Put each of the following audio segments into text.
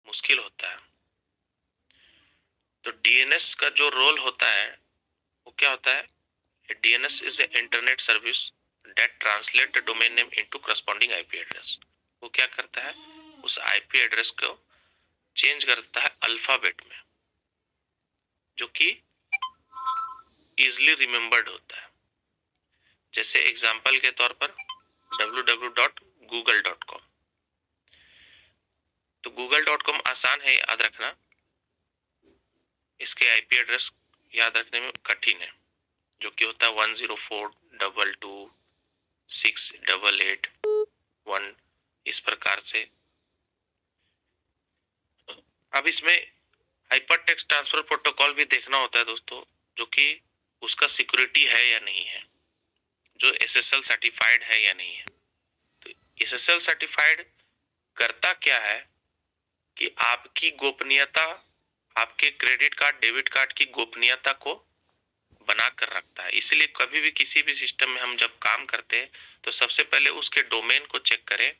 मुश्किल होता है। तो डीएनएस का जो रोल होता है वो क्या होता है? DNS is a internet service that translate the domain name into corresponding IP address. वो क्या करता है? उस आईपी एड्रेस को चेंज करता है अल्फाबेट में, जो कि इजिली रिमेम्बर्ड होता है। जैसे एग्जांपल के तौर पर www.google.com। तो google.com आसान है याद रखना, इसके आईपी एड्रेस याद रखने में कठिन है, जो कि होता है 104226881। इस प्रकार से। अब इसमें हाइपर टेक्स्ट ट्रांसफर प्रोटोकॉल भी देखना होता है दोस्तों, जो कि उसका सिक्योरिटी है या नहीं है, जो एसएसएल सर्टिफाइड है या नहीं है। तो एसएसएल सर्टिफाइड करता क्या है कि आपकी गोपनीयता, आपके क्रेडिट कार्ड डेबिट कार्ड की गोपनीयता को बना कर रखता है। इसलिए कभी भी किसी भी सिस्टम में हम जब काम करते हैं तो सबसे पहले उसके डोमेन को चेक करें,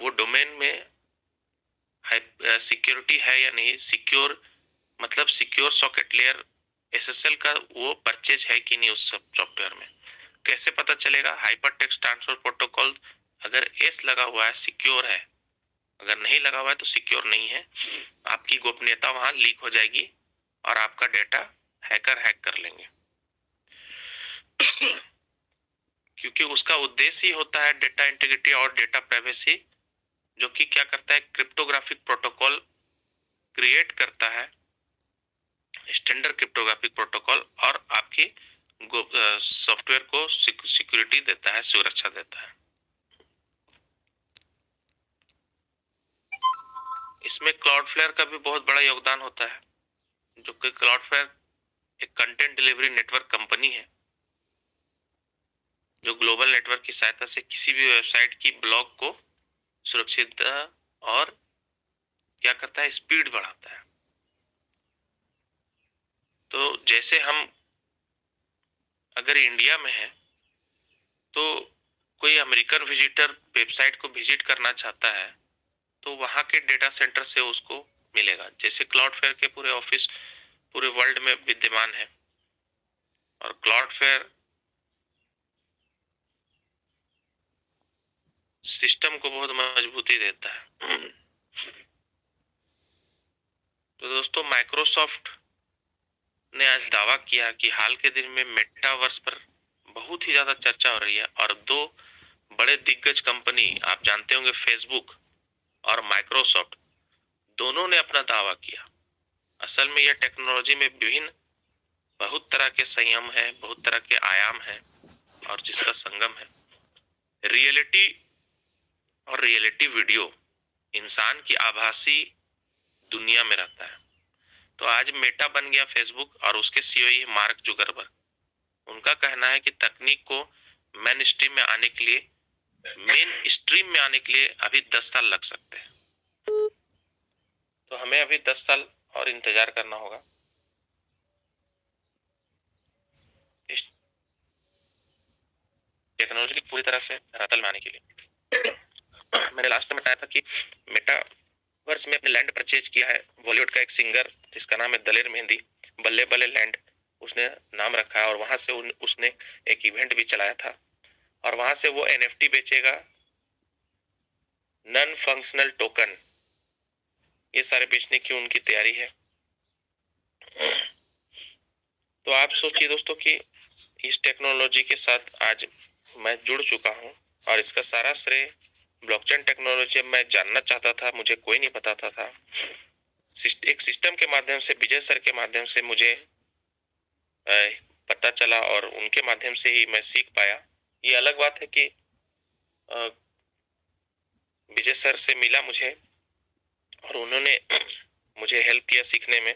वो डोमेन में सिक्योरिटी है या नहीं। सिक्योर मतलब सिक्योर सॉकेट लेयर एसएसएल का वो परचेज है कि नहीं उस सब सॉफ्टवेयर में। कैसे पता चलेगा? हाइपर टेक्स्ट ट्रांसफर प्रोटोकॉल अगर एस लगा हुआ है सिक्योर है, अगर नहीं लगा हुआ है तो सिक्योर नहीं है। आपकी गोपनीयता वहां लीक हो जाएगी और आपका डेटा हैकर हैक कर लेंगे। क्योंकि उसका उद्देश्य ही होता है डेटा इंटीग्रिटी और डेटा प्राइवेसी, जो कि क्या करता है? क्रिप्टोग्राफिक प्रोटोकॉल क्रिएट करता है, स्टैंडर्ड क्रिप्टोग्राफिक प्रोटोकॉल, और आपकी सॉफ्टवेयर को सिक्योरिटी देता है, सुरक्षा देता है। इसमें क्लाउडफ्लेयर का भी बहुत बड़ा योगदान होता है, जो कि क्लाउडफ्लेयर एक कंटेंट डिलीवरी नेटवर्क कंपनी है, जो ग्लोबल नेटवर्क की सहायता से किसी भी वेबसाइट की ब्लॉग को सुरक्षित और क्या करता है? स्पीड बढ़ाता है। तो जैसे हम अगर इंडिया में है तो कोई अमेरिकन विजिटर वेबसाइट को विजिट करना चाहता है तो वहां के डेटा सेंटर से उसको मिलेगा। जैसे क्लाउडफ्लेयर के पूरे ऑफिस पूरे वर्ल्ड में विद्यमान है, और क्लाउडफ्लेयर सिस्टम को बहुत मजबूती देता है। तो दोस्तों, माइक्रोसॉफ्ट ने आज दावा किया कि हाल के दिन में मेटावर्स पर बहुत ही ज्यादा चर्चा हो रही है, और दो बड़े दिग्गज कंपनी आप जानते होंगे, फेसबुक और माइक्रोसॉफ्ट, दोनों ने अपना दावा किया। असल में यह टेक्नोलॉजी में विभिन्न बहुत तरह के संयम है, बहुत तरह के आयाम है, और जिसका संगम है। रियलिटी और रियलिटी वीडियो इंसान की आभासी दुनिया में रहता है। तो आज मेटा बन गया फेसबुक, और उसके सीईओ मार्क जुकरबर्ग। उनका कहना है कि तकनीक को मेन स्ट्रीम में आने के लिए अभी 10 साल लग सकते हैं। तो हमें अभी 10 साल और इंतजार करना होगा इस टेक्नोलॉजी की पूरी तरह से रतल में आने के लिए। मैंने लास्ट में बताया था कि मेटावर्स में अपने लैंड परचेज किया है। बॉलीवुड का एक सिंगर जिसका नाम है दलेर मेहंदी, बल्ले बल्ले लैंड उसने नाम रखा है, और वहां से उसने एक इवेंट भी चलाया था, और वहां से वो एनएफटी बेचेगा, नॉन फंक्शनल टोकन, ये सारे बेचने की उनकी तैयारी है। तो आप सोचिए दोस्तों कि इस टेक्नोलॉजी के साथ आज मैं जुड़ चुका हूं, और इसका सारा श्रेय ब्लॉकचेन टेक्नोलॉजी मैं जानना चाहता था, मुझे कोई नहीं बताता था। एक सिस्टम के माध्यम से, विजय सर के माध्यम से मुझे पता चला, और उनके माध्यम से ही मैं सीख पाया। ये अलग बात है कि विजय सर से मिला मुझे, और उन्होंने मुझे हेल्प किया सीखने में,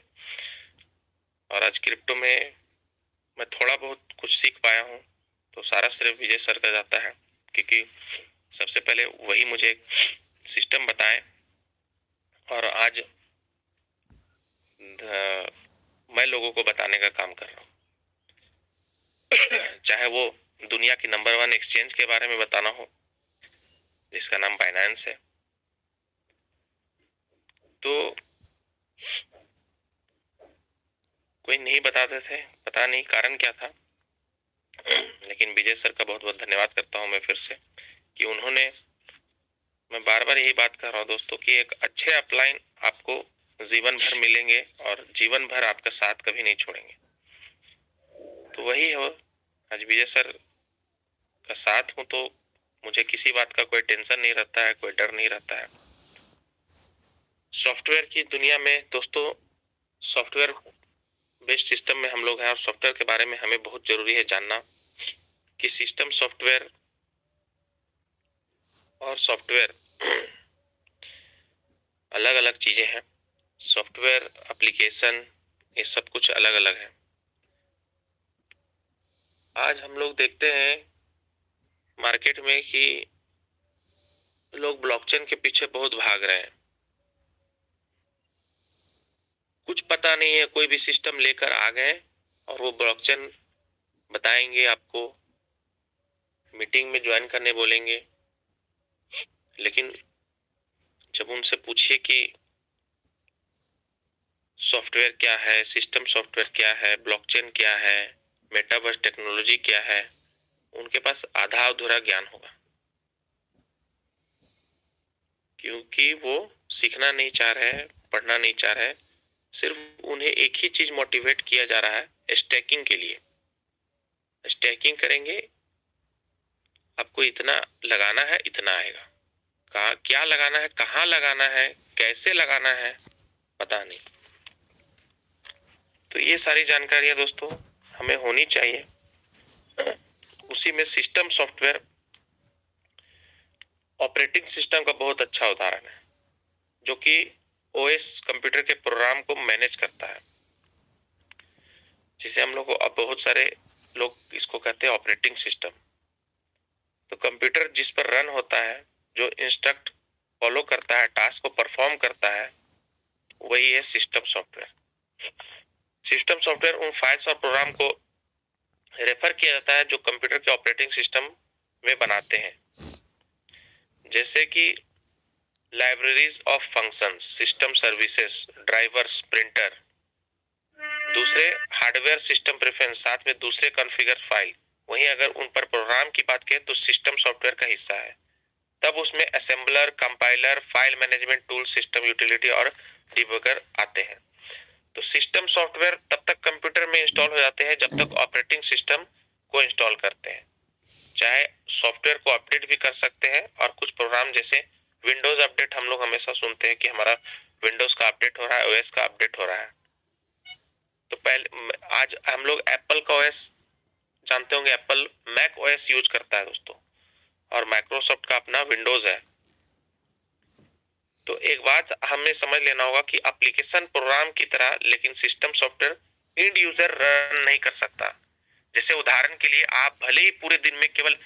और आज क्रिप्टो में मैं थोड़ा बहुत कुछ सीख पाया हूँ। तो सारा श्रेय विजय सर का जाता है, क्योंकि सबसे पहले वही मुझे सिस्टम बताए, और आज मैं लोगों को बताने का काम कर रहा हूँ। चाहे वो दुनिया की नंबर 1 एक्सचेंज के बारे में बताना हो जिसका नाम बाइनेंस है, तो कोई नहीं बताते थे, पता नहीं कारण क्या था। लेकिन विजय सर का बहुत बहुत धन्यवाद करता हूँ मैं फिर से कि उन्होंने, मैं बार बार यही बात कर रहा हूँ दोस्तों कि एक अच्छे अपलाइन आपको जीवन भर मिलेंगे और जीवन भर आपका साथ कभी नहीं छोड़ेंगे। तो वही है, आज विजय सर का साथ हूँ तो मुझे किसी बात का कोई टेंशन नहीं रहता है, कोई डर नहीं रहता है। सॉफ्टवेयर की दुनिया में दोस्तों, सॉफ्टवेयर बेस्ड सिस्टम में हम लोग हैं और सॉफ्टवेयर के बारे में हमें बहुत जरूरी है जानना कि सिस्टम सॉफ्टवेयर और सॉफ्टवेयर अलग अलग चीजें हैं। सॉफ्टवेयर एप्लीकेशन ये सब कुछ अलग अलग है। आज हम लोग देखते हैं मार्केट में कि लोग ब्लॉकचेन के पीछे बहुत भाग रहे हैं। कुछ पता नहीं है, कोई भी सिस्टम लेकर आ गए और वो ब्लॉकचेन बताएंगे आपको, मीटिंग में ज्वाइन करने बोलेंगे, लेकिन जब उनसे पूछिए कि सॉफ्टवेयर क्या है, सिस्टम सॉफ्टवेयर क्या है, ब्लॉकचेन क्या है, मेटावर्स टेक्नोलॉजी क्या है, उनके पास आधा अधूरा ज्ञान होगा, क्योंकि वो सीखना नहीं चाह रहे हैं, पढ़ना नहीं चाह रहे हैं। सिर्फ उन्हें एक ही चीज मोटिवेट किया जा रहा है, स्टैकिंग के लिए। स्टैकिंग करेंगे, आपको इतना लगाना है, इतना आएगा। कहाँ क्या लगाना है, कहाँ लगाना है, कैसे लगाना है, पता नहीं। तो ये सारी जानकारियां दोस्तों हमें होनी चाहिए। उसी में सिस्टम सॉफ्टवेयर ऑपरेटिंग सिस्टम का बहुत अच्छा उदाहरण है, जो कि ओएस कंप्यूटर के प्रोग्राम को मैनेज करता है, जिसे हम लोग अब बहुत सारे लोग इसको कहते हैं ऑपरेटिंग सिस्टम। तो कंप्यूटर जिस पर रन होता है, जो इंस्ट्रक्ट फॉलो करता है, टास्क को परफॉर्म करता है, वही है सिस्टम सॉफ्टवेयर। सिस्टम सॉफ्टवेयर उन फाइल्स और प्रोग्राम को रेफर किया जाता है जो कंप्यूटर के ऑपरेटिंग सिस्टम में बनाते हैं, जैसे कि libraries of functions, system services, drivers, printer, दूसरे हार्डवेयर सिस्टम प्रेफरेंस, साथ में दूसरे कॉन्फ़िगर फाइल। वहीं अगर उन पर प्रोग्राम की बात करें तो सिस्टम सॉफ्टवेयर का हिस्सा है। तब उसमें assembler, compiler, file management tool, system utility और डिबगर आते हैं। तो सिस्टम सॉफ्टवेयर तब तक कंप्यूटर में इंस्टॉल हो जाते हैं जब तक ऑपरेटिंग सिस्टम को इंस्टॉल करते हैं। चाहे सॉफ्टवेयर को अपडेट भी कर सकते हैं, और कुछ प्रोग्राम जैसे विंडोज अपडेट हम लोग हमेशा सुनते हैं कि हमारा विंडोज का अपडेट हो रहा है, ओएस का अपडेट हो रहा है। तो पहले, आज हम लोग एप्पल का ओएस जानते होंगे, एप्पल मैक ओएस यूज करता है दोस्तों, और माइक्रोसॉफ्ट का अपना विंडोज है। तो एक बात हमें समझ लेना होगा कि एप्लीकेशन प्रोग्राम की तरह, लेकिन system software end user run नहीं कर सकता। जैसे उदाहरण के लिए, आप भले ही पूरे दिन में केवल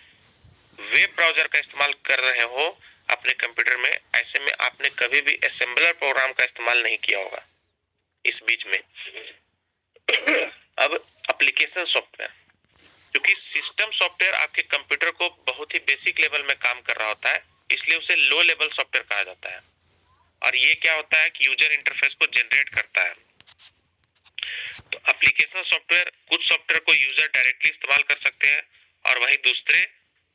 वेब ब्राउजर का इस्तेमाल कर रहे हो अपने कंप्यूटर में, ऐसे में आपने कभी भी असेंबलर प्रोग्राम का इस्तेमाल नहीं किया होगा इस बीच में। अब एप्लीकेशन सॉफ्टवेयर, क्योंकि सिस्टम सॉफ्टवेयर आपके कंप्यूटर को बहुत ही बेसिक लेवल में काम कर रहा होता है, इसलिए उसे लो लेवल सॉफ्टवेयर कहा जाता है। और ये क्या होता है कि यूजर इंटरफेस को जनरेट करता है। तो एप्लीकेशन सॉफ्टवेयर, कुछ सॉफ्टवेयर को यूजर डायरेक्टली इस्तेमाल कर सकते हैं, और वहीं दूसरे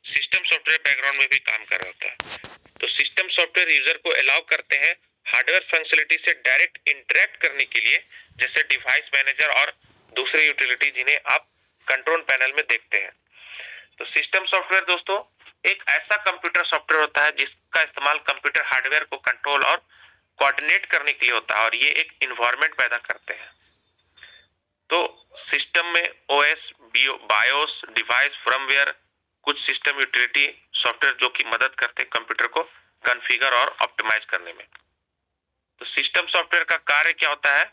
सिस्टम सॉफ्टवेयर बैकग्राउंड में भी काम कर रहा होता है। तो सिस्टम सॉफ्टवेयर यूजर को अलाउ करते हैं हार्डवेयर फंक्शनलिटी से डायरेक्ट इंटरेक्ट करने के लिए, जैसे डिवाइस मैनेजर और दूसरे यूटिलिटी जिन्हें आप कंट्रोल पैनल में देखते हैं। तो सिस्टम सॉफ्टवेयर दोस्तों एक ऐसा कंप्यूटर सॉफ्टवेयर होता है जिसका इस्तेमाल कंप्यूटर हार्डवेयर को कंट्रोल और कोऑर्डिनेट करने के लिए होता है, और ये एक इन्वायरमेंट पैदा करते हैं। तो सिस्टम में ओएस, बायोस, डिवाइस, फर्मवेयर, कुछ सिस्टम यूटिलिटी सॉफ्टवेयर जो कि मदद करते हैं कंप्यूटर को कॉन्फ़िगर और ऑप्टिमाइज करने में। तो सिस्टम सॉफ्टवेयर का कार्य क्या होता है?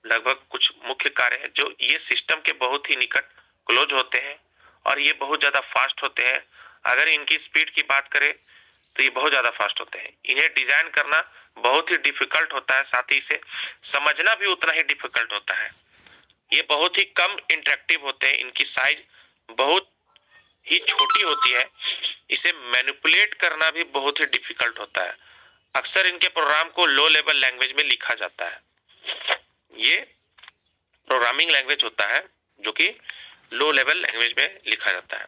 लगभग कुछ मुख्य कार्य है जो ये सिस्टम के बहुत ही निकट क्लोज होते हैं, और ये बहुत ज्यादा फास्ट होते हैं। अगर इनकी स्पीड की बात करें तो ये बहुत ज्यादा फास्ट होते हैं। इन्हें डिजाइन करना बहुत ही डिफिकल्ट होता है, साथ ही इसे समझना भी उतना ही डिफिकल्ट होता है। ये बहुत ही कम इंटरेक्टिव होते हैं, इनकी साइज बहुत ही छोटी होती है, इसे मैनिपुलेट करना भी बहुत ही डिफिकल्ट होता है। अक्सर इनके प्रोग्राम को लो लेवल लैंग्वेज में लिखा जाता है। ये प्रोग्रामिंग लैंग्वेज होता है जो कि लो लेवल लैंग्वेज में लिखा जाता है।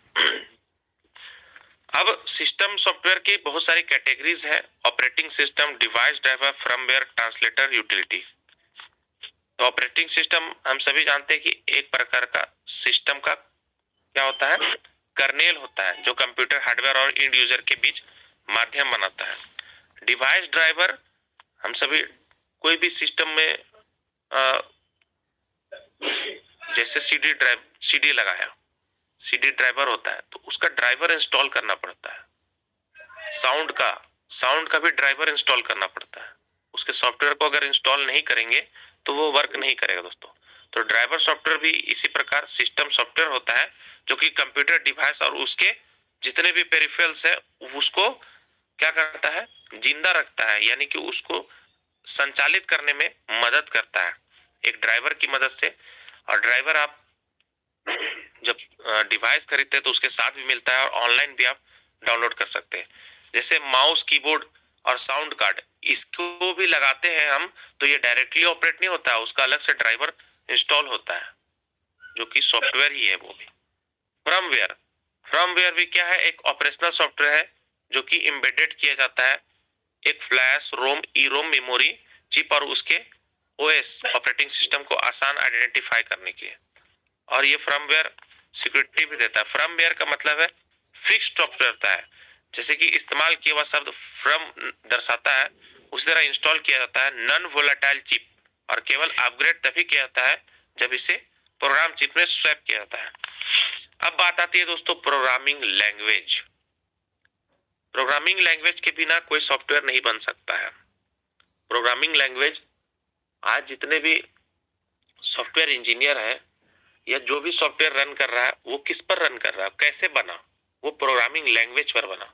अब सिस्टम सॉफ्टवेयर की बहुत सारी कैटेगरीज है। Operating system, device driver, firmware, translator, utility. तो ऑपरेटिंग सिस्टम हम सभी जानते हैं कि एक प्रकार का सिस्टम का क्या होता है, कर्नेल होता है जो कंप्यूटर हार्डवेयर और इंड यूजर के बीच माध्यम बनाता है। डिवाइस ड्राइवर, हम सभी कोई भी सिस्टम में जैसे सीडी लगाया, सीडी ड्राइवर होता है तो उसका ड्राइवर इंस्टॉल करना पड़ता है। साउंड का भी ड्राइवर इंस्टॉल करना पड़ता है। उसके सॉफ्टवेयर को अगर इंस्टॉल नहीं करेंगे तो वो वर्क नहीं करेगा दोस्तों। तो ड्राइवर सॉफ्टवेयर भी इसी प्रकार सिस्टम सॉफ्टवेयर होता है जो कि कंप्यूटर डिवाइस और उसके जितने भी पेरिफेरल्स है उसको क्या करता है, जिंदा रखता है, यानी कि उसको संचालित करने में मदद करता है एक ड्राइवर की मदद से। और ड्राइवर आप जब डिवाइस खरीदते हैं तो उसके साथ भी मिलता है और ऑनलाइन भी आप डाउनलोड कर सकते हैं। जैसे माउस, कीबोर्ड और साउंड कार्ड, इसको भी लगाते हैं हम तो ये डायरेक्टली ऑपरेट नहीं होता है, उसका अलग से ड्राइवर इंस्टॉल होता है जो कि सॉफ्टवेयर ही है वो भी। फर्मवेयर भी क्या है, एक ऑपरेशनल सॉफ्टवेयर है जो कि एम्बेडेड किया जाता है एक फ्लैश, रोम, ईरोम मेमोरी चिप और उसके ओएस ऑपरेटिंग सिस्टम को आसान आइडेंटिफाई करने के लिए। और ये फर्मवेयर सिक्योरिटी भी देता है। फर्मवेयर का मतलब है फिक्स्ड सॉफ्टवेयर होता है, जैसे कि इस्तेमाल किया हुआ शब्द फ्रम दर्शाता है उसी तरह इंस्टॉल किया जाता है नॉन वोलेटाइल चिप, और केवल अपग्रेड तभी किया जाता है जब इसे प्रोग्राम चिप में स्वैप किया जाता है। अब बात आती है दोस्तों प्रोग्रामिंग लैंग्वेज। प्रोग्रामिंग लैंग्वेज के बिना कोई सॉफ्टवेयर नहीं बन सकता है। प्रोग्रामिंग लैंग्वेज, आज जितने भी सॉफ्टवेयर इंजीनियर है या जो भी सॉफ्टवेयर रन कर रहा है वो किस पर रन कर रहा है, कैसे बना, वो प्रोग्रामिंग लैंग्वेज पर बना।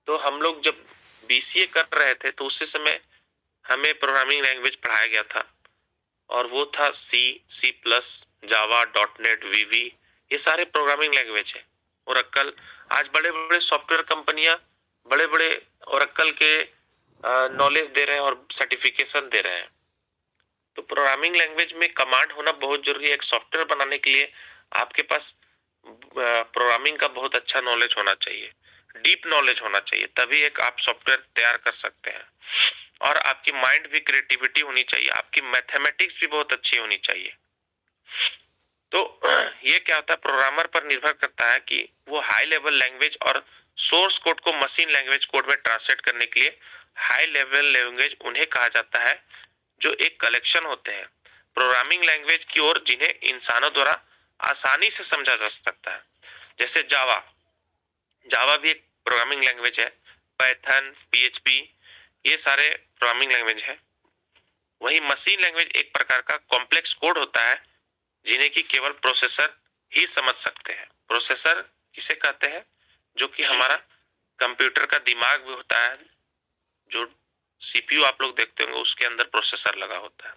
तो हम लोग जब बीसीए कर रहे थे तो उसी समय हमें प्रोग्रामिंग लैंग्वेज पढ़ाया गया था और वो था सी प्लस, जावा, डॉटनेट, वीवी, ये सारे प्रोग्रामिंग लैंग्वेज है। ओरेकल, आज बड़े बड़े सॉफ्टवेयर कंपनियां बड़े बड़े ओरेकल के नॉलेज दे रहे हैं और सर्टिफिकेशन दे रहे हैं। तो प्रोग्रामिंग लैंग्वेज में कमांड होना बहुत जरूरी है। एक सॉफ्टवेयर बनाने के लिए आपके पास प्रोग्रामिंग का बहुत अच्छा नॉलेज होना चाहिए, डीप नॉलेज होना चाहिए, तभी एक आप सॉफ्टवेयर तैयार कर सकते हैं। और आपकी माइंड भी, क्रिएटिविटी होनी चाहिए, आपकी मैथमेटिक्स भी बहुत अच्छी होनी चाहिए। तो ये क्या होता है, प्रोग्रामर पर निर्भर करता है कि वो हाई लेवल लैंग्वेज और सोर्स कोड को मशीन लैंग्वेज कोड में ट्रांसलेट करने के लिए हाई लेवल लैंग्वेज उन्हें कहा जाता है जो एक कलेक्शन होते हैं प्रोग्रामिंग लैंग्वेज की ओर जिन्हें इंसानों द्वारा आसानी से समझा जा सकता है। जैसे जावा भी एक प्रोग्रामिंग लैंग्वेज है, पाइथन, पीएचपी, ये सारे प्रोग्रामिंग लैंग्वेज है। वही मशीन लैंग्वेज एक प्रकार का कॉम्प्लेक्स कोड होता है जिन्हें कि केवल प्रोसेसर ही समझ सकते हैं। प्रोसेसर किसे कहते हैं, जो कि हमारा कंप्यूटर का दिमाग भी होता है, जो सीपीयू आप लोग देखते होंगे उसके अंदर प्रोसेसर लगा होता है।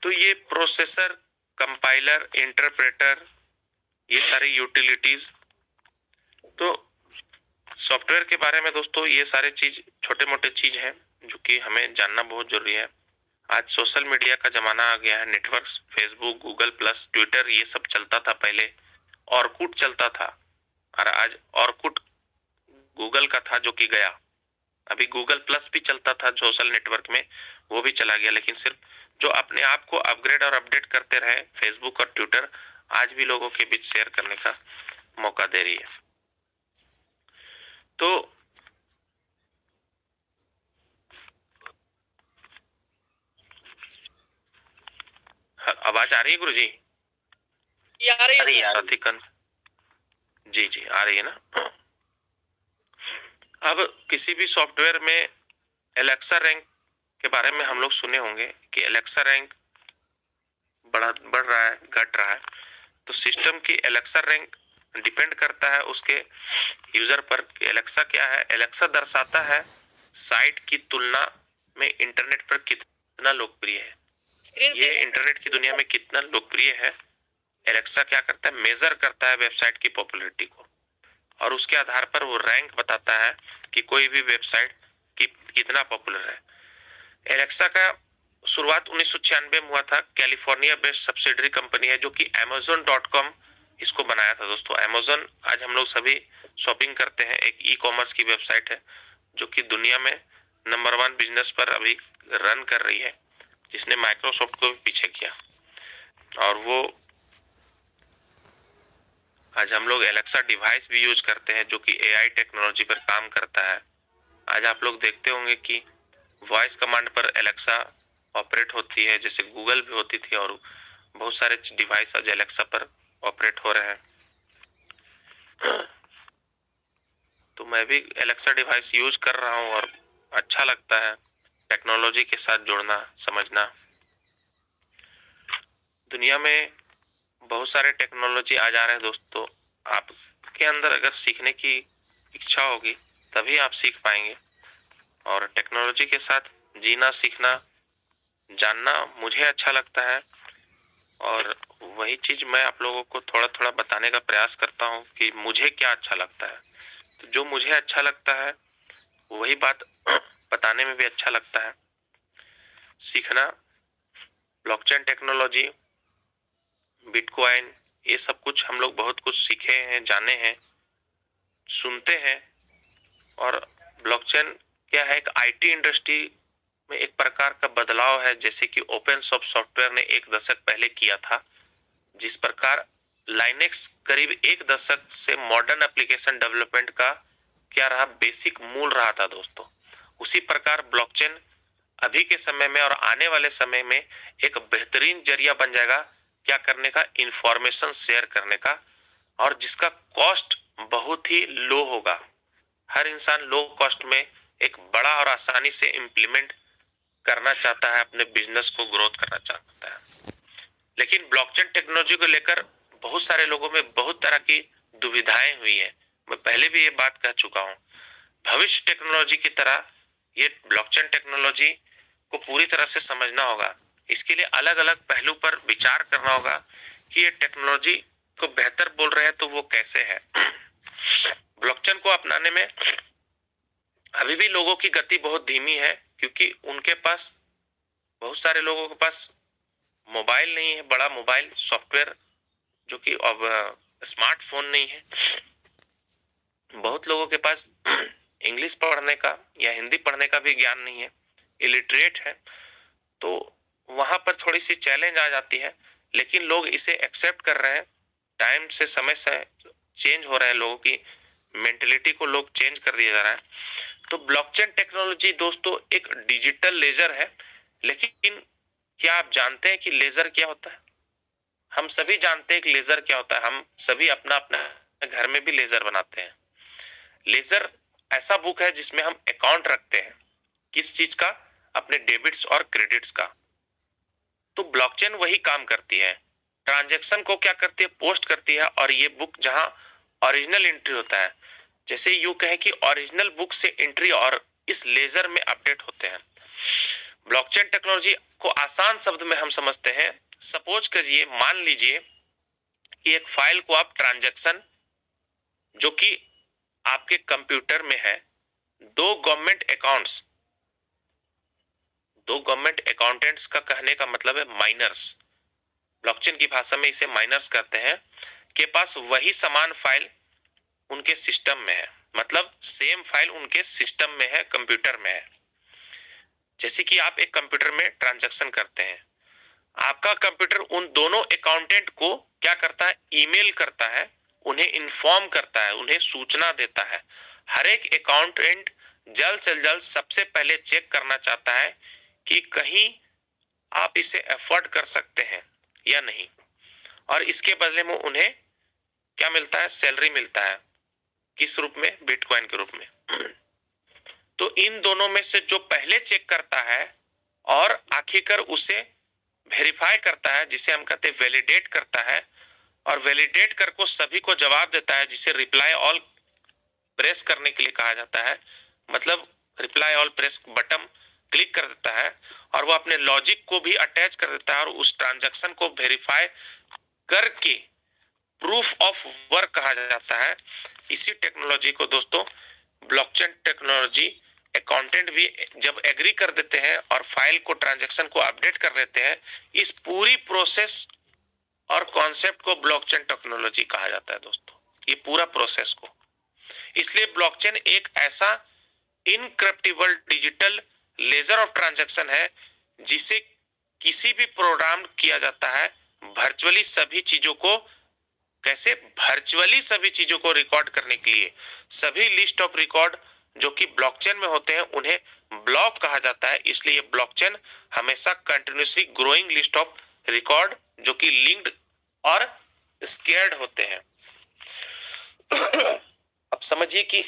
तो ये प्रोसेसर, कंपाइलर, इंटरप्रेटर, ये सारी यूटिलिटीज। तो सॉफ्टवेयर के बारे में दोस्तों ये सारे चीज छोटे मोटे चीज हैं जो कि हमें जानना बहुत जरूरी है। आज सोशल मीडिया का जमाना आ गया है, networks, Facebook, Google plus, Twitter, ये सब चलता था पहले। ऑरकुट चलता था और आज ऑरकुट गूगल का था जो कि गया। अभी गूगल प्लस भी चलता था सोशल नेटवर्क में, वो भी चला गया। लेकिन सिर्फ जो अपने आप को अपग्रेड और अपडेट करते रहे, फेसबुक और ट्विटर आज भी लोगों के बीच शेयर करने का मौका दे रही है। तो आवाज आ रही है गुरुजी? आ रही है साथी कन जी जी आ रही है ना। अब किसी भी सॉफ्टवेयर में एलेक्सा रैंक के बारे में हम लोग सुने होंगे कि एलेक्सा रैंक बढ़ रहा है, घट रहा है। तो सिस्टम की एलेक्सा रैंक डिपेंड करता है उसके यूजर पर। एलेक्सा क्या है, एलेक्सा दर्शाता है साइट की तुलना में इंटरनेट पर कितना लोकप्रिय है। ये इंटरनेट की दुनिया में कितना लोकप्रिय है, एलेक्सा क्या करता है, मेजर करता है वेबसाइट की पॉपुलैरिटी को, और उसके आधार पर वो रैंक बताता है कि कोई भी वेबसाइट कितना पॉपुलर है। एलेक्सा का शुरुआत 1996 में हुआ था। कैलिफोर्निया बेस्ड सब्सिडरी कंपनी है जो कि Amazon.com इसको बनाया था दोस्तों। Amazon आज हम लोग सभी शॉपिंग करते हैं, एक ई कॉमर्स की वेबसाइट है जो कि दुनिया में नंबर 1 बिजनेस पर अभी रन कर रही है, जिसने माइक्रोसॉफ्ट को भी पीछे किया। और वो आज हम लोग एलेक्सा डिवाइस भी यूज करते हैं जो कि AI टेक्नोलॉजी पर काम करता है। आज आप लोग देखते होंगे कि वॉइस कमांड पर एलेक्सा ऑपरेट होती है, जैसे गूगल भी होती थी, और बहुत सारे डिवाइस आज एलेक्सा पर ऑपरेट हो रहे हैं। तो मैं भी एलेक्सा डिवाइस यूज कर रहा हूँ और अच्छा लगता है टेक्नोलॉजी के साथ जुड़ना, समझना। दुनिया में बहुत सारे टेक्नोलॉजी आ जा रहे हैं दोस्तों। आपके अंदर अगर सीखने की इच्छा होगी तभी आप सीख पाएंगे, और टेक्नोलॉजी के साथ जीना, सीखना, जानना मुझे अच्छा लगता है। और वही चीज मैं आप लोगों को थोड़ा थोड़ा बताने का प्रयास करता हूँ कि मुझे क्या अच्छा लगता है। तो जो मुझे अच्छा लगता है वही बात बताने में भी अच्छा लगता है। सीखना, ब्लॉकचेन टेक्नोलॉजी, बिटकॉइन, ये सब कुछ हम लोग बहुत कुछ सीखे हैं, जाने हैं, सुनते हैं। और ब्लॉकचेन क्या है, एक IT इंडस्ट्री में एक प्रकार का बदलाव है, जैसे कि ओपन सोर्स सॉफ्टवेयर ने 1 दशक पहले किया था। जिस प्रकार लाइनेक्स करीब 1 दशक से मॉडर्न एप्लीकेशन डेवलपमेंट का क्या रहा, बेसिक मूल रहा था दोस्तों, उसी प्रकार ब्लॉकचेन अभी के समय में और आने वाले समय में एक बेहतरीन जरिया बन जाएगा क्या करने का, इंफॉर्मेशन शेयर करने का, और जिसका कॉस्ट बहुत ही लो होगा। हर इंसान लो कॉस्ट में एक बड़ा और आसानी से इम्प्लीमेंट करना चाहता है, अपने बिजनेस को ग्रोथ करना चाहता है। लेकिन ब्लॉकचेन टेक्नोलॉजी को लेकर बहुत सारे लोगों में बहुत तरह की दुविधाएं हुई है। मैं पहले भी ये बात कह चुका हूँ। भविष्य टेक्नोलॉजी की तरह ये ब्लॉकचेन टेक्नोलॉजी को पूरी तरह से समझना होगा। इसके लिए अलग अलग पहलू पर विचार करना होगा कि ये टेक्नोलॉजी को बेहतर बोल रहे हैं तो वो कैसे है। ब्लॉकचेन को अपनाने में अभी भी लोगों की गति बहुत धीमी है, क्योंकि उनके पास, बहुत सारे लोगों के पास मोबाइल नहीं है, बड़ा मोबाइल सॉफ्टवेयर जो कि अब स्मार्टफोन नहीं है। बहुत लोगों के पास इंग्लिश पढ़ने का या हिंदी पढ़ने का भी ज्ञान नहीं है, इलिटरेट है। तो वहां पर थोड़ी सी चैलेंज आ जाती है, लेकिन लोग इसे एक्सेप्ट कर रहे हैं। टाइम से, समय से चेंज हो रहा है, लोगों की मेंटेलिटी को लोग चेंज कर दिया जा रहा है। तो ब्लॉकचेन टेक्नोलॉजी दोस्तों एक डिजिटल लेजर है। लेकिन क्या आप जानते हैं कि लेजर क्या होता है? हम सभी जानते हैं कि लेजर क्या होता है। हम सभी अपना अपना घर में भी लेजर बनाते हैं। लेजर ऐसा बुक है जिसमें हम अकाउंट रखते हैं, किस चीज का, अपने डेबिट्स और क्रेडिट्स का। तो ब्लॉकचेन वही काम करती है, ट्रांजैक्शन को क्या करती है, पोस्ट करती है। और ये बुक जहां ओरिजिनल एंट्री होता है, जैसे यूं कहें कि ओरिजिनल बुक से एंट्री और इस लेजर में अपडेट होते हैं। ब्लॉकचेन टेक्नोलॉजी को आसान शब्द में हम समझते हैं। सपोज करिए, मान लीजिए कि एक फाइल को आप ट्रांजैक्शन जो कि आपके कंप्यूटर में है, दो गवर्नमेंट अकाउंटेंट्स का कहने का मतलब है माइनर्स, ब्लॉकचेन की भाषा में इसे माइनर्स कहते हैं, के पास वही समान फाइल उनके सिस्टम में है। मतलब सेम फाइल उनके सिस्टम में है, कंप्यूटर में है। जैसे कि आप एक कंप्यूटर में ट्रांजैक्शन करते हैं, आपका कंप्यूटर उन दोनों अकाउंटेंट को क्या करता है, ईमेल करता है, उन्हें इन्फॉर्म करता है, उन्हें सूचना देता है। हर एक अकाउंटेंट जल्द से जल्द सबसे पहले चेक करना चाहता है कि कहीं आप इसे अफोर्ड कर सकते हैं या नहीं, और इसके बदले में उन्हें क्या मिलता है, सैलरी मिलता है। किस रूप में, बिटकॉइन के रूप में। तो इन दोनों में से जो पहले चेक करता है और आखिरकार उसे वेरीफाई करता है, जिसे हम कहते हैं वैलिडेट करता है, और वैलिडेट कर को सभी को जवाब देता है, जिसे रिप्लाई ऑल प्रेस करने के लिए कहा जाता है। मतलब reply all press button click कर देता है और वो अपने लॉजिक को भी अटैच कर देता है, और उस ट्रांजैक्शन को वेरीफाई करके प्रूफ ऑफ वर्क कहा जाता है। इसी टेक्नोलॉजी को दोस्तों ब्लॉकचेन टेक्नोलॉजी अकाउंटेंट भी जब एग्री कर देते हैं और फाइल को ट्रांजैक्शन को अपडेट कर लेते हैं, इस पूरी प्रोसेस और कॉन्सेप्ट को ब्लॉकचेन टेक्नोलॉजी कहा जाता है दोस्तों, ये पूरा प्रोसेस को। इसलिए ब्लॉकचेन एक ऐसा इनक्रप्टिबल डिजिटल लेजर ऑफ ट्रांजैक्शन है जिसे किसी भी प्रोग्राम किया जाता है वर्चुअली सभी चीजों को, कैसे वर्चुअली सभी चीजों को रिकॉर्ड करने के लिए। सभी लिस्ट ऑफ रिकॉर्ड जो कि ब्लॉकचेन में होते हैं उन्हें ब्लॉक कहा जाता है, इसलिए ब्लॉकचेन हमेशा continuously growing list of record जो कि लिंक्ड और स्केयर्ड होते हैं। अब समझिए कि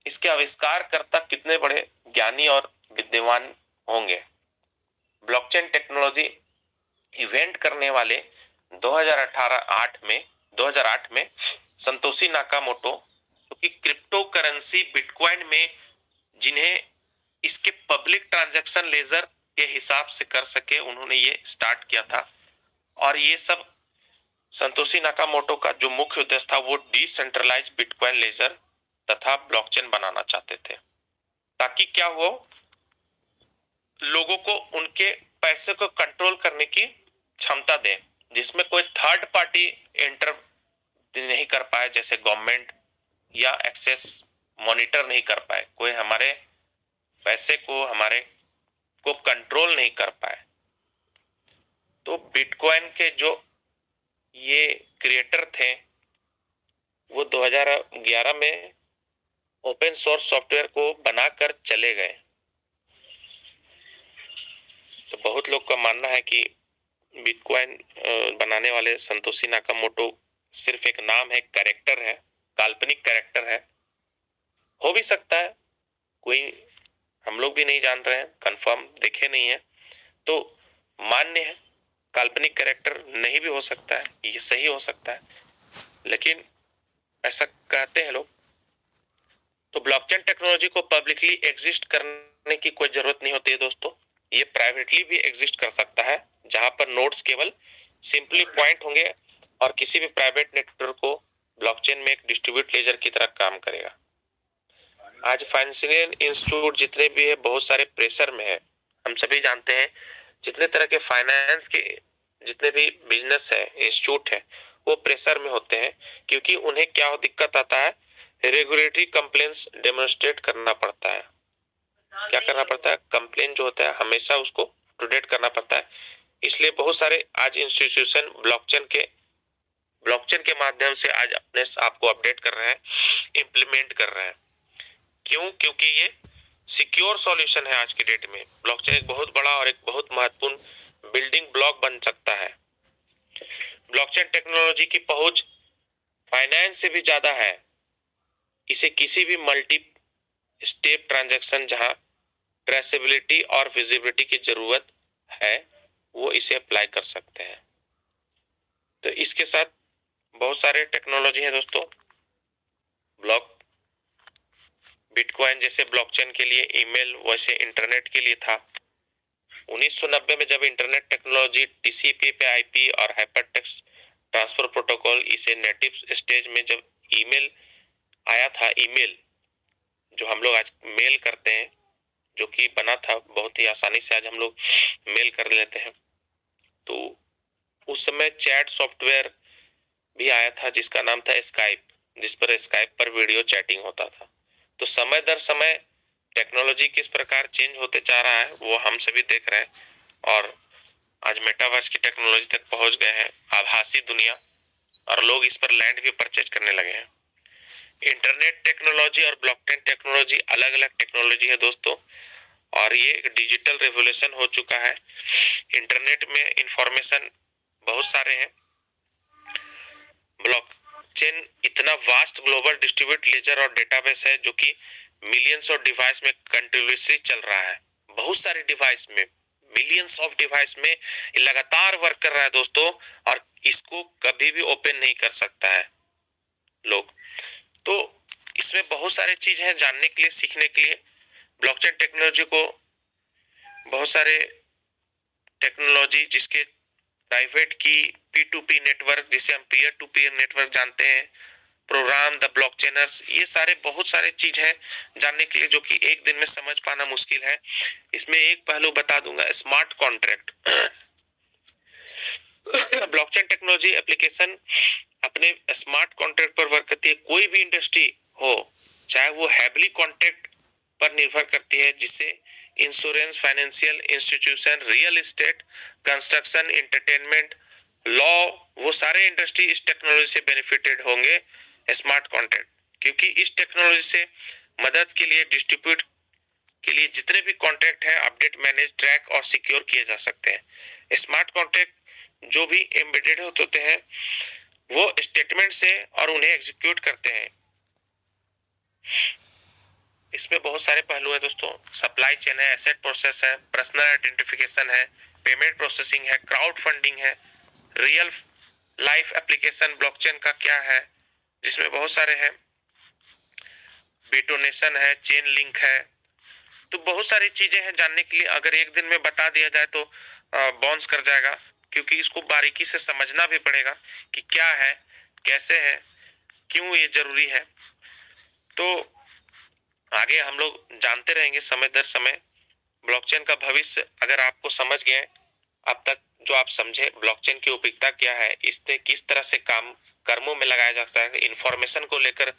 इसके आविष्कारकर्ता कितने बड़े ज्ञानी और विद्वान होंगे। ब्लॉकचेन टेक्नोलॉजी इवेंट करने वाले 2008 में संतोषी नाकामोटो, जो कि क्रिप्टो करेंसी बिटकॉइन में जिन्हें इसके पब्लिक ट्रांजैक्शन लेजर के हिसाब से कर सके, उन्होंने ये स्टार्ट किया था। और ये सब संतोषी नाकामोटो का जो मुख्य उद्देश्य था वो डिसेंट्रलाइज बिटकॉइन लेजर तथा ब्लॉकचेन बनाना चाहते थे, ताकि क्या हो, लोगों को उनके पैसे को कंट्रोल करने की क्षमता दें, जिसमें कोई थर्ड पार्टी एंटर नहीं कर पाए, जैसे गवर्नमेंट या एक्सेस मॉनिटर नहीं कर पाए, कोई हमारे पैसे को हमारे को कंट्रोल नहीं कर पाए। तो बिटकॉइन के जो ये क्रिएटर थे वो 2011 में ओपन सोर्स सॉफ्टवेयर को बनाकर चले गए। तो बहुत लोग का मानना है कि बिटकॉइन बनाने वाले संतोषी नाकामोटो सिर्फ एक नाम है, कैरेक्टर है, काल्पनिक कैरेक्टर है। हो भी सकता है, कोई हम लोग भी नहीं जान रहे हैं, कंफर्म देखे नहीं है, तो मान्य है काल्पनिक कैरेक्टर नहीं भी हो सकता है, ये सही हो सकता है, लेकिन ऐसा कहते हैं लोग। तो ब्लॉकचेन टेक्नोलॉजी को पब्लिकली एग्जिस्ट करने की कोई जरूरत नहीं होती है दोस्तों, ये प्राइवेटली भी एग्जिस्ट कर सकता है, जहां पर नोड्स केवल सिंपली पॉइंट होंगे और किसी भी प्राइवेट नेटवर्क को ब्लॉकचेन में एक डिस्ट्रीब्यूट लेजर की तरह काम करेगा। आज फाइनेंशियल इंस्टीट्यूट जितने भी है बहुत सारे प्रेशर में है, हम सभी जानते हैं। जितने तरह के फाइनेंस के जितने भी बिजनेस है, इंस्टीट्यूट है, वो प्रेशर में होते हैं, क्योंकि उन्हें क्या दिक्कत आता है, रेगुलेटरी कंप्लेंट्स डेमोन्स्ट्रेट करना पड़ता है। क्या करना पड़ता है, कंप्लेन जो होता है हमेशा उसको अपडेट करना पड़ता है। इसलिए बहुत सारे आज इंस्टीट्यूशन ब्लॉकचेन के माध्यम से आज अपने आप को अपडेट कर रहे हैं, इंप्लीमेंट कर रहे हैं। क्यों? क्योंकि ये सिक्योर सॉल्यूशन है। आज के डेट में ब्लॉकचेन एक बहुत बड़ा और एक बहुत महत्वपूर्ण बिल्डिंग ब्लॉक बन सकता है। ब्लॉकचेन टेक्नोलॉजी की पहुंच फाइनेंस से भी ज्यादा है। इसे किसी भी मल्टी स्टेप ट्रांजैक्शन जहां ट्रेसेबिलिटी और विजिबिलिटी की जरूरत है, वो इसे अप्लाई कर सकते हैं। तो इसके साथ बहुत सारे टेक्नोलॉजी है दोस्तों। बिटकॉइन जैसे ब्लॉकचेन के लिए ईमेल, वैसे इंटरनेट के लिए था। 1990 में जब इंटरनेट टेक्नोलॉजी टीसीपी पे आईपी और हाइपरटेक्स्ट ट्रांसफर प्रोटोकॉल, इसे नेटिव स्टेज में जब ईमेल आया था, ईमेल जो हम लोग आज मेल करते हैं, जो कि बना था बहुत ही आसानी से, आज हम लोग मेल कर लेते हैं। तो उस समय चैट सॉफ्टवेयर भी आया था जिसका नाम था स्काइप, जिस पर स्काइप पर वीडियो चैटिंग होता था। तो समय दर समय टेक्नोलॉजी किस प्रकार चेंज होते जा रहा है वो हम सभी देख रहे हैं, और आज मेटावर्स की टेक्नोलॉजी तक पहुंच गए हैं, आभासी दुनिया, और लोग इस पर लैंड भी परचेज करने लगे हैं। इंटरनेट टेक्नोलॉजी और ब्लॉकचेन टेक्नोलॉजी अलग अलग टेक्नोलॉजी है दोस्तों, और ये डिजिटल रेवोल्यूशन हो चुका है। इंटरनेट में इंफॉर्मेशन बहुत सारे हैं। ब्लॉकचेन इतना वास्ट ग्लोबल डिस्ट्रीब्यूट लेजर और डेटाबेस है जो कि मिलियंस ऑफ डिवाइस में कंटिन्यूअसली चल रहा है। बहुत सारे डिवाइस में, मिलियंस ऑफ डिवाइस में लगातार वर्क कर रहा है दोस्तों, और इसको कभी भी ओपन नहीं कर सकता है लोग। तो इसमें बहुत सारे चीज है जानने के लिए, सीखने के लिए। ब्लॉकचेन टेक्नोलॉजी को बहुत सारे टेक्नोलॉजी जिसके प्राइवेट की P2P नेटवर्क, जिसे हम पीयर टू पीयर नेटवर्क जानते हैं, प्रोग्राम, द ब्लॉकचेनर्स, ये सारे बहुत सारे चीज है जानने के लिए जो कि एक दिन में समझ पाना मुश्किल है। इसमें एक पहलू बता दूंगा, smart contract. Blockchain technology application अपने स्मार्ट कॉन्ट्रैक्ट पर वर्क करती है। कोई भी इंडस्ट्री हो, चाहे वो हैवली कॉन्ट्रैक्ट पर निर्भर करती है, जिससे insurance, financial institution, real estate, construction, entertainment, law, वो सारे इंडस्ट्री इस टेक्नोलॉजी से बेनिफिटेड होंगे स्मार्ट कॉन्ट्रैक्ट, क्योंकि इस टेक्नोलॉजी से मदद के लिए डिस्ट्रीब्यूट के लिए जितने भी कॉन्ट्रैक्ट हैं अपडेट, मैनेज, ट्रैक और सिक्योर किए जा सकते हैं। स्मार्ट कॉन्ट्रैक्ट जो भी एम्बेडेड होते हैं वो स्टेटमेंट से और उन्हें एग्जीक्यूट करते हैं। इसमें बहुत सारे पहलू है दोस्तों, सप्लाई चेन है, एसेट प्रोसेस है, पर्सनल आइडेंटिफिकेशन है, पेमेंट प्रोसेसिंग है, क्राउड फंडिंग है, रियल लाइफ एप्लीकेशन ब्लॉकचेन का क्या है जिसमें बहुत सारे हैं, बिटोनेशन है, चेन लिंक है। तो बहुत सारी चीजें हैं जानने के लिए, अगर एक दिन में बता दिया जाए तो बाउंस कर जाएगा, क्योंकि इसको बारीकी से समझना भी पड़ेगा कि क्या है, कैसे है, क्यों ये जरूरी है। तो आगे हम लोग जानते रहेंगे समय दर समय। ब्लॉकचेन का भविष्य अगर आपको समझ गए, अब तक जो आप समझे ब्लॉकचेन की उपयोगिता क्या है, इससे किस तरह से काम कर्मों में लगाया जा सकता है, इंफॉर्मेशन को लेकर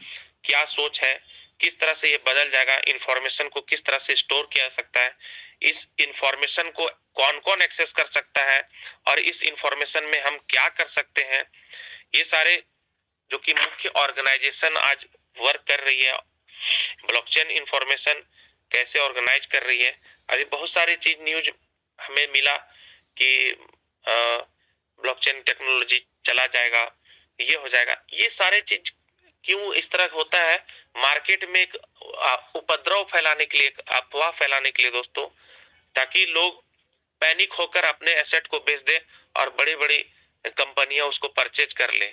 क्या सोच है, किस तरह से ये बदल जाएगा, इंफॉर्मेशन को किस तरह से स्टोर किया जा सकता है, इस इंफॉर्मेशन को कौन कौन एक्सेस कर सकता है और इस इंफॉर्मेशन में हम क्या कर सकते हैं, ये सारे जो कि मुख्य ऑर्गेनाइजेशन आज वर्क कर रही है, ब्लॉकचेन इंफॉर्मेशन कैसे ऑर्गेनाइज कर रही है। अभी बहुत सारी चीज न्यूज हमें मिला कि ब्लॉकचेन टेक्नोलॉजी चला जाएगा, ये हो जाएगा, ये सारे चीज क्यों इस तरह होता है, मार्केट में एक उपद्रव फैलाने के लिए, एक अफवाह फैलाने के लिए दोस्तों, ताकि लोग पैनिक होकर अपने एसेट को बेच दे और बड़ी बड़ी कंपनियां उसको परचेज कर ले।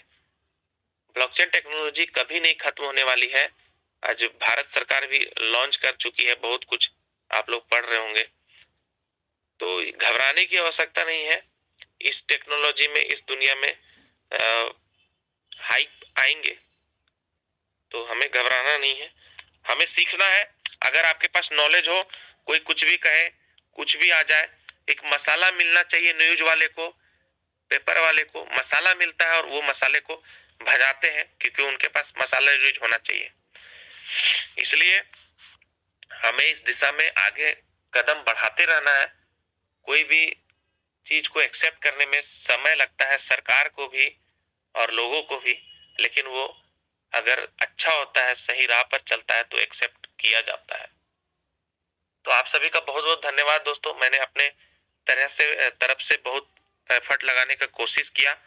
ब्लॉकचेन टेक्नोलॉजी कभी नहीं खत्म होने वाली है। आज भारत सरकार भी लॉन्च कर चुकी है, बहुत कुछ आप लोग पढ़ रहे होंगे, तो घबराने की आवश्यकता नहीं है। इस टेक्नोलॉजी में, इस दुनिया में हाइप आएंगे, तो हमें घबराना नहीं है, हमें सीखना है। अगर आपके पास नॉलेज हो, कोई कुछ भी कहे, कुछ भी आ जाए, एक मसाला मिलना चाहिए न्यूज वाले को, पेपर वाले को मसाला मिलता है और वो मसाले को भजाते हैं, क्योंकि उनके पास मसाला यूज होना चाहिए। इसलिए हमें इस दिशा में आगे कदम बढ़ाते रहना है। कोई भी चीज को एक्सेप्ट करने में समय लगता है, सरकार को भी और लोगों को भी, लेकिन वो अगर अच्छा होता है, सही राह पर चलता है, तो एक्सेप्ट किया जाता है। तो आप सभी का बहुत बहुत धन्यवाद दोस्तों। मैंने अपने तरफ से बहुत एफर्ट लगाने का कोशिश किया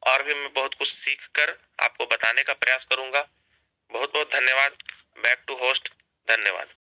और भी मैं बहुत कुछ सीख कर आपको बताने का प्रयास करूंगा। बहुत बहुत धन्यवाद। Back to host. धन्यवाद।